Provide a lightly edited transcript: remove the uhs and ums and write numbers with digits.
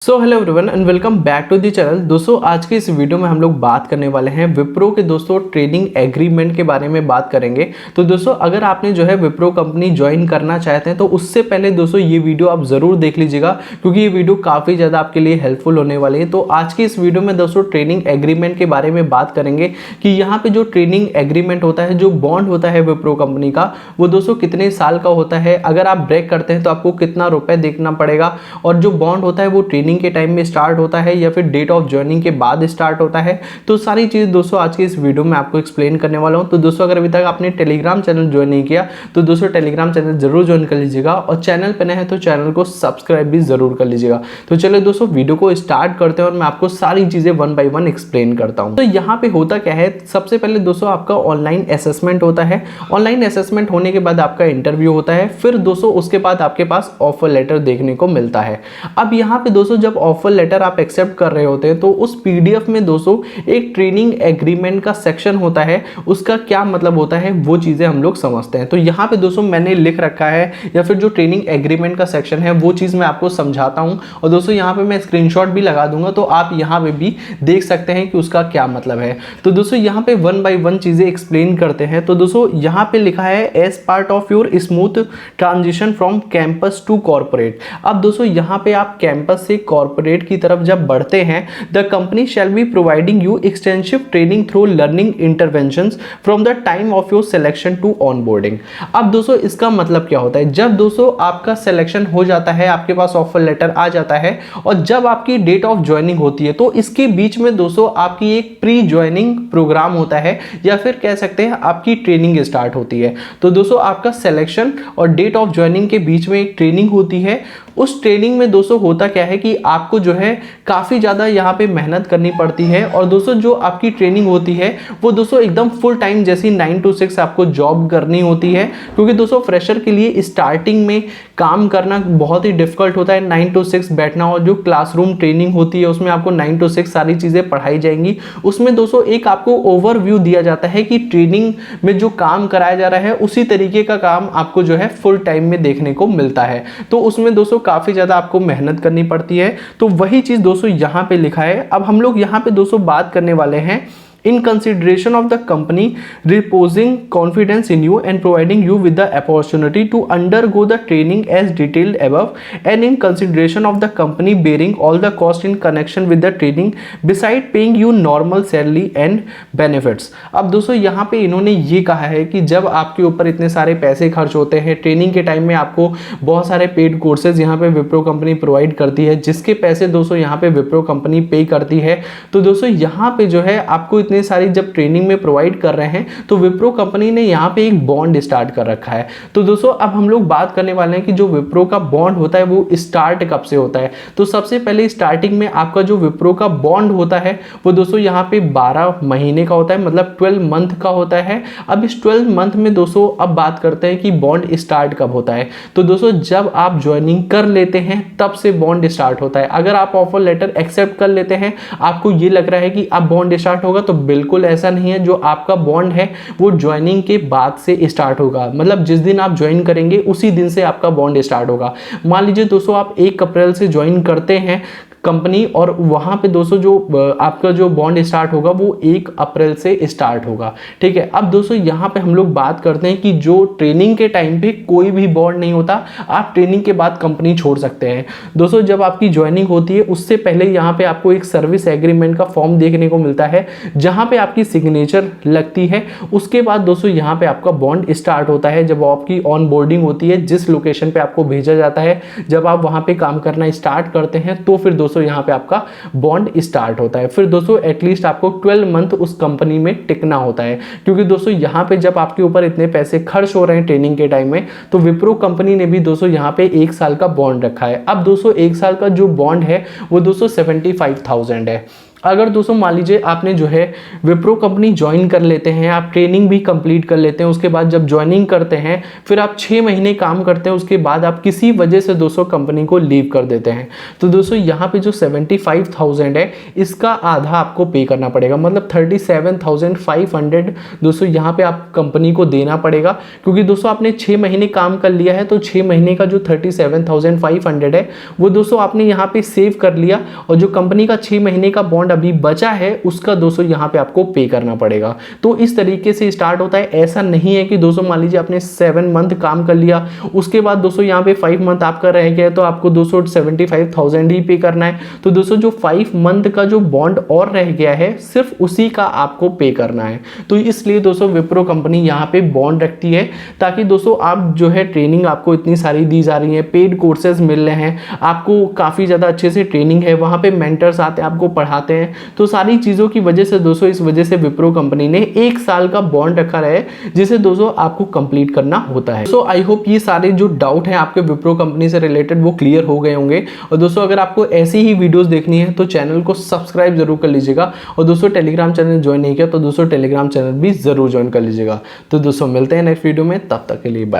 So hello everyone and welcome back to the channel. दोस्तों आज की इस वीडियो में हम लोग बात करने वाले हैं विप्रो के दोस्तों ट्रेनिंग एग्रीमेंट के बारे में बात करेंगे। तो दोस्तों अगर आपने जो है विप्रो कंपनी ज्वाइन करना चाहते हैं तो उससे पहले दोस्तों ये वीडियो आप ज़रूर देख लीजिएगा, क्योंकि ये वीडियो काफ़ी ज़्यादा आपके लिए हेल्पफुल होने वाली है। तो आज की इस वीडियो में दोस्तों ट्रेनिंग एग्रीमेंट के बारे में बात करेंगे कि यहाँ पर जो ट्रेनिंग एग्रीमेंट होता है, जो बॉन्ड होता है विप्रो कंपनी का, वो दोस्तों कितने साल का होता है, अगर आप ब्रेक करते हैं तो आपको कितना रुपये देखना पड़ेगा, और जो बॉन्ड होता है वो ट्रेनिंग के टाइम में स्टार्ट होता है या फिर डेट ऑफ ज्वाइनिंग के बाद स्टार्ट होता है। तो सारी चीज़ दोस्तों आज की इस वीडियो में आपको एक्सप्लेन करने वाला हूं। तो दोस्तों अगर अभी तक आपने टेलीग्राम चैनल ज्वाइन नहीं किया तो दोस्तों टेलीग्राम चैनल जरूर ज्वाइन कर लीजिएगा, और चैनल पर नए हैं तो चैनल को सब्सक्राइब भी जरूर कर लीजिएगा। तो चलिए दोस्तों वीडियो को स्टार्ट करते हैं और मैं आपको सारी चीज़ें वन बाई वन एक्सप्लेन करता हूँ। तो यहाँ पे होता क्या है, सबसे पहले दोस्तों आपका ऑनलाइन असेसमेंट होता है। ऑनलाइन असेसमेंट होने के बाद आपका इंटरव्यू होता है, फिर दोस्तों उसके बाद आपके पास ऑफर लेटर देखने को मिलता है। अब यहाँ पे दोस्तों जब ऑफर लेटर आप एक्सेप्ट कर रहे होते हैं तो उस पीडीएफ में दोस्तों एक ट्रेनिंग एग्रीमेंट का सेक्शन होता है। उसका क्या मतलब होता है वो चीजें हम लोग समझते हैं। तो यहाँ पे दोस्तों मैंने लिख रखा है, या फिर जो ट्रेनिंग एग्रीमेंट का सेक्शन है वो चीज मैं आपको समझाता हूँ, और दोस्तों यहाँ पे मैं स्क्रीनशॉट भी लगा दूंगा तो आप यहाँ पे भी देख सकते हैं कि उसका क्या मतलब है। तो दोस्तों यहाँ पे वन बाई वन चीजें एक्सप्लेन करते हैं। तो दोस्तों यहाँ पे लिखा है as part of your smooth transition from campus to corporate. अब दोस्तों यहाँ पे आप कैंपस से कॉर्पोरेट की तरफ जब बढ़ते हैं, the company shall be providing you extensive training through learning interventions from the time of your selection to onboarding. अब दोस्तों इसका मतलब क्या होता है, जब दोस्तों आपका सिलेक्शन हो जाता है, आपके पास ऑफर लेटर आ जाता है, और जब आपकी डेट ऑफ ज्वाइनिंग होती है तो इसके बीच में दोस्तों आपकी एक प्री ज्वाइनिंग प्रोग्राम होता है, या फिर कह सकते हैं आपकी ट्रेनिंग स्टार्ट होती है। तो दोस्तों आपका सिलेक्शन और डेट ऑफ ज्वाइनिंग के बीच में एक ट्रेनिंग होती है। उस ट्रेनिंग में दोस्तों होता क्या है कि आपको जो है काफ़ी ज़्यादा यहाँ पे मेहनत करनी पड़ती है, और दोस्तों जो आपकी ट्रेनिंग होती है वो दोस्तों एकदम फुल टाइम जैसी 9 to 6 आपको जॉब करनी होती है। क्योंकि दोस्तों फ्रेशर के लिए स्टार्टिंग में काम करना बहुत ही डिफिकल्ट होता है, 9 to 6 बैठना, और जो क्लासरूम ट्रेनिंग होती है उसमें आपको 9 to 6 सारी चीज़ें पढ़ाई जाएंगी। उसमें दोस्तों एक आपको ओवरव्यू दिया जाता है कि ट्रेनिंग में जो काम कराया जा रहा है उसी तरीके का काम आपको जो है फुल टाइम में देखने को मिलता है। तो उसमें दोस्तों काफ़ी ज़्यादा आपको मेहनत करनी पड़ती है। तो वही चीज़ दोस्तों यहाँ पे लिखा है। अब हम लोग यहाँ पे दोस्तों बात करने वाले हैं in consideration of the company reposing confidence in you and providing you with the opportunity to undergo the training as detailed above, and in consideration of the company bearing all the cost in connection with the training beside paying you normal salary and benefits। अब दोस्तों यहाँ पे इन्होंने ये कहा है कि जब आपके ऊपर इतने सारे पैसे खर्च होते हैं ट्रेनिंग के टाइम में, आपको बहुत सारे पेड कोर्सेज यहाँ पे विप्रो कंपनी प्रोवाइड करती है, जिसके पैसे दोस्तों यहाँ पे विप्रो कंपनी पे करती है। तो दोस्तों यहाँ पे जो है आपको इतनी सारी जब ट्रेनिंग में प्रोवाइड कर रहे हैं तो विप्रो कंपनी ने यहाँ पे एक बॉन्ड स्टार्ट कर रखा है। तो दोस्तों अब हम लोग बात करने वाले हैं कि जो विप्रो का बॉन्ड होता है वो स्टार्ट कब से होता है। तो सबसे पहले स्टार्टिंग में आपका जो विप्रो का बॉन्ड होता है वो दोस्तों यहाँ पे 12 महीने का होता है, मतलब 12 मंथ का होता है। अब इस 12 मंथ में दोस्तों अब बात करते हैं कि बॉन्ड स्टार्ट कब होता है। तो दोस्तों जब आप ज्वाइनिंग कर लेते हैं तब से बॉन्ड स्टार्ट होता है। अगर आप ऑफर लेटर एक्सेप्ट कर लेते हैं, आपको ये लग रहा है कि अब बॉन्ड स्टार्ट होगा, तो बिल्कुल ऐसा नहीं है। जो आपका बॉन्ड है वो ज्वाइनिंग के बाद से स्टार्ट होगा, मतलब जिस दिन आप ज्वाइन करेंगे उसी दिन से आपका बॉन्ड स्टार्ट होगा। मान लीजिए दोस्तों आप 1 अप्रैल से ज्वाइन करते हैं कंपनी, और वहां पे दोस्तों जो आपका जो बॉन्ड स्टार्ट होगा वो 1 अप्रैल से स्टार्ट होगा। ठीक है। अब दोस्तों यहाँ पे हम लोग बात करते हैं कि जो ट्रेनिंग के टाइम पे कोई भी बॉन्ड नहीं होता, आप ट्रेनिंग के बाद कंपनी छोड़ सकते हैं। दोस्तों जब आपकी ज्वाइनिंग होती है उससे पहले यहाँ पे आपको एक सर्विस एग्रीमेंट का फॉर्म देखने को मिलता है, जहाँ पे आपकी सिग्नेचर लगती है। उसके बाद दोस्तों यहाँ पे आपका बॉन्ड स्टार्ट होता है, जब आपकी ऑन बोर्डिंग होती है, जिस लोकेशन पे आपको भेजा जाता है, जब आप वहाँ पे काम करना स्टार्ट करते हैं तो फिर दोस्तों यहाँ पे आपका बॉन्ड स्टार्ट होता है। फिर दोस्तों एटलीस्ट आपको 12 मंथ उस कंपनी में टिकना होता है, क्योंकि दोस्तों यहाँ पे जब आपके ऊपर इतने पैसे खर्च हो रहे हैं ट्रेनिंग के टाइम में, तो विप्रो कंपनी ने भी दोस्तों यहाँ पे 1 साल का बॉन्ड रखा है। अब दोस्तों 1 साल का जो बॉन्ड है वो दोस्तों 75,000 है। अगर दोस्तों मान लीजिए आपने जो है विप्रो कंपनी ज्वाइन कर लेते हैं, आप ट्रेनिंग भी कंप्लीट कर लेते हैं, उसके बाद जब ज्वाइनिंग करते हैं फिर आप 6 महीने काम करते हैं, उसके बाद आप किसी वजह से दोस्तों कंपनी को लीव कर देते हैं, तो दोस्तों यहाँ पे जो 75,000 है इसका आधा आपको पे करना पड़ेगा, मतलब 37,500 दोस्तों यहाँ पे आप कंपनी को देना पड़ेगा। क्योंकि दोस्तों आपने 6 महीने काम कर लिया है, तो 6 महीने का जो 37,500 है वो दोस्तों आपने यहाँ पे सेव कर लिया, और जो कंपनी का 6 महीने का बॉन्ड अभी बचा है उसका दोस्तों यहाँ पे आपको पे करना पड़ेगा। तो इस तरीके से स्टार्ट होता है। ऐसा नहीं है कि दोस्तों मान लीजिए आपने 7 मंथ काम कर लिया, उसके बाद दोस्तों यहाँ पे 5 मंथ आपका रह गया है तो आपको दोस्तों 75,000 ही पे करना है। तो दोस्तों जो 5 मंथ का जो बॉन्ड और रह गया है सिर्फ उसी का आपको पे करना है। तो इसलिए दोस्तों विप्रो कंपनी यहाँ पे बॉन्ड रखती है, ताकि दोस्तों आप जो है ट्रेनिंग आपको इतनी सारी दी जा रही है, पेड कोर्सेज मिल रहे हैं, आपको काफ़ी ज़्यादा अच्छे से ट्रेनिंग है, वहाँ पे मेंटर्स आते हैं आपको पढ़ाते हैं, तो सारी चीज़ों की वजह से दोस्तों इस वजह से विप्रो कंपनी ने 1 साल का बॉन्ड रखा है जिसे दोस्तों आपको कंप्लीट करना होता है। सो आई होप ये सारे जो डाउट हैं आपके विप्रो कंपनी से रिलेटेड वो क्लियर हो गए होंगे। और दोस्तों अगर आपको ऐसी ही वीडियोस देखनी है तो चैनल को सब्सक्राइब जरूर कर लीजिएगा, और दोस्तों टेलीग्राम चैनल ज्वाइन नहीं किया तो दोस्तों टेलीग्राम चैनल भी जरूर ज्वाइन कर लीजिएगा। तो दोस्तों मिलते हैं नेक्स्ट वीडियो में, तब तक के लिए बाय।